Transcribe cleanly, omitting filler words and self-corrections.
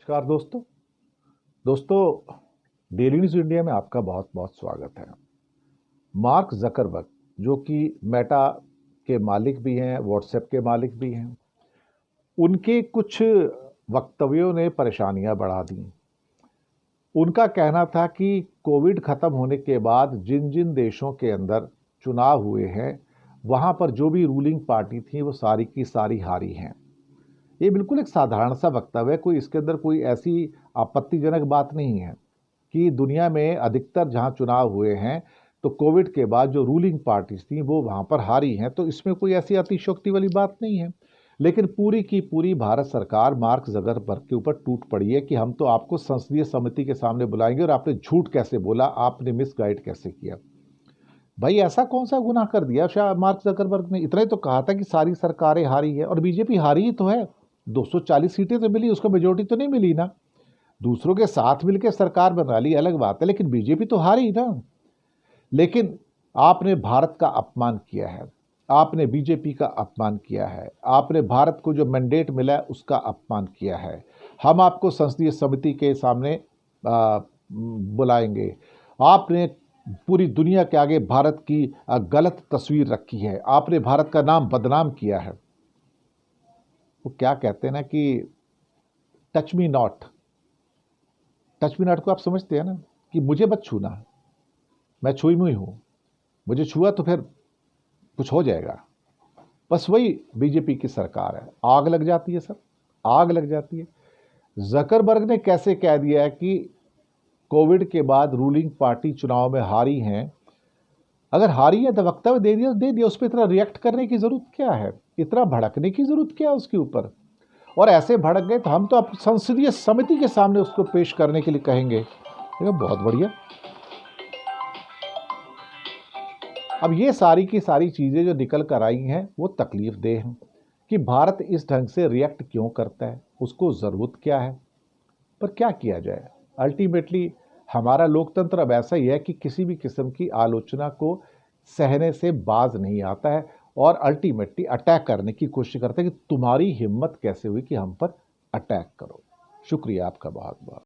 नमस्कार दोस्तों daily news India में आपका बहुत बहुत स्वागत है। मार्क जकरबर्ग जो कि मेटा के मालिक भी हैं, व्हाट्सएप के मालिक भी हैं, उनके कुछ वक्तव्यों ने परेशानियां बढ़ा दी। उनका कहना था कि कोविड ख़त्म होने के बाद जिन जिन देशों के अंदर चुनाव हुए हैं वहाँ पर जो भी रूलिंग पार्टी थी वो सारी की सारी हारी हैं। ये बिल्कुल एक साधारण सा वक्तव्य है, कोई इसके अंदर कोई ऐसी आपत्तिजनक बात नहीं है कि दुनिया में अधिकतर जहां चुनाव हुए हैं तो कोविड के बाद जो रूलिंग पार्टीज थी वो वहां पर हारी हैं, तो इसमें कोई ऐसी अतिशयोक्ति वाली बात नहीं है। लेकिन पूरी की पूरी भारत सरकार मार्क जकरबर्ग के ऊपर टूट पड़ी है कि हम तो आपको संसदीय समिति के सामने बुलाएंगे और आपने झूठ कैसे बोला, आपने मिसगाइड कैसे किया। भाई ऐसा कौन सा गुनाह कर दिया शायद मार्क जकरबर्ग ने? इतना ही तो कहा था कि सारी सरकारें हारी है, और बीजेपी हारी ही तो है। 240 सीटें तो मिली, उसको मेजोरिटी तो नहीं मिली ना। दूसरों के साथ मिलकर सरकार बना ली अलग बात है, लेकिन बीजेपी तो हारी ना। लेकिन आपने भारत का अपमान किया है, आपने बीजेपी का अपमान किया है, आपने भारत को जो मैंडेट मिला है उसका अपमान किया है। हम आपको संसदीय समिति के सामने बुलाएंगे। आपने पूरी दुनिया के आगे भारत की गलत तस्वीर रखी है, आपने भारत का नाम बदनाम किया है। वो क्या कहते हैं ना कि touch me not, touch me not को आप समझते हैं ना कि मुझे मत छूना, मैं छुई मुई हूं, मुझे छुआ तो फिर कुछ हो जाएगा। बस वही बीजेपी की सरकार है, आग लग जाती है सर, आग लग जाती है। जकरबर्ग ने कैसे कह दिया है कि कोविड के बाद रूलिंग पार्टी चुनाव में हारी हैं? अगर हारी है तो वक्तव्य दे दिया, उस पर इतना रिएक्ट करने की जरूरत क्या है, इतना भड़कने की जरूरत क्या है उसके ऊपर? और ऐसे भड़क गए तो हम तो अब संसदीय समिति के सामने उसको पेश करने के लिए कहेंगे। ये बहुत बढ़िया। अब ये सारी की सारी चीजें जो निकल कर आई हैं वो तकलीफ देह हैं कि भारत इस ढंग से रिएक्ट क्यों करता है, उसको जरूरत क्या है। पर क्या किया जाए, अल्टीमेटली हमारा लोकतंत्र अब ऐसा ही है कि किसी भी किस्म की आलोचना को सहने से बाज नहीं आता है और अल्टीमेटली अटैक करने की कोशिश करते हैं कि तुम्हारी हिम्मत कैसे हुई कि हम पर अटैक करो। शुक्रिया आपका बहुत बहुत।